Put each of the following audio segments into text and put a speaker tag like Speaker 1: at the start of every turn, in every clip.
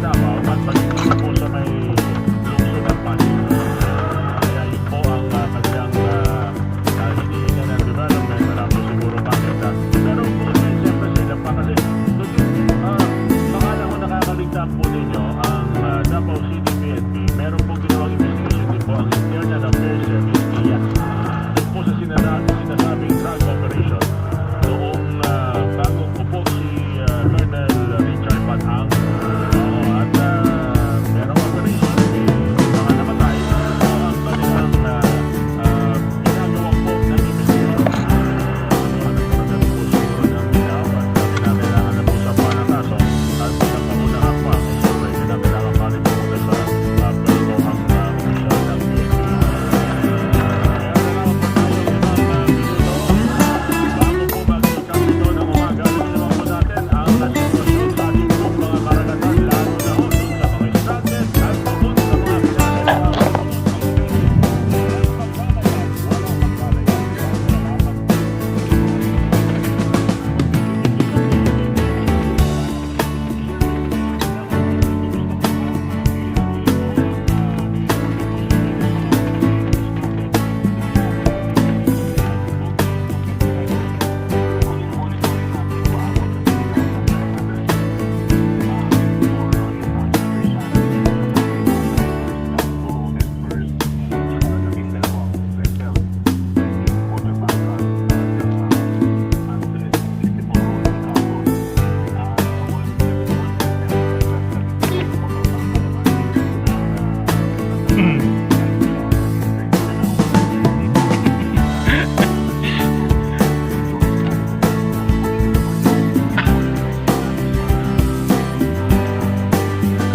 Speaker 1: Davao at pagdating po sa may lungsod ng Pasig. Kaya yun po ang kanilang hinihinga ng development. Wala po siguro makita. Pero po siyempre sila pa kasi baka lang nakakaligtaan po ninyo ang Davao City PNP. Meron po ginawang investigation din po ang Internal Affairs Service NIA. Doon po sa sinasabing drug operation noong bago po po si Colonel Richard Batang. At merong operation mga namatay ang kanilang ginagawa po ng investigation. Nagpapagod po siguro ng binaw at kinakailangan na po sa panakaso at sa pangunahang pa siyempre kinakailangan pa rin po sa pwesto ang opisyal ng PNP. Kaya nalaman po tayo ng minuto bago po mag-ikang ito ng umaga. Alam naman po natin ang sitwasyon sa ating pong mga karagatan lalo na ho dun sa mga stranded at dun sa mga pinagkakaroon ang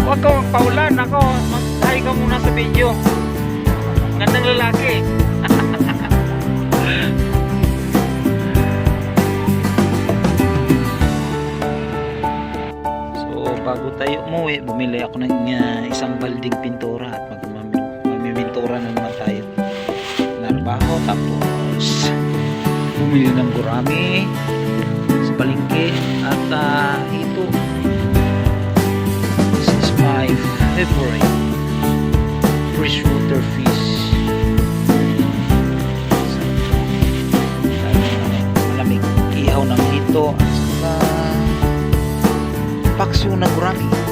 Speaker 2: Huwag ka magpaulan. Ako, mag-hi ka muna sa video. Gandang lalaki. So, bago tayo umuwi, bumili ako ng isang balding pintura at magmimintura na naman tayo. Narbaho, tapos bumili ng gurami sa palengke at ito. My favorite freshwater fish. Malamig ihaw ng hito at saka paksiw na gurami.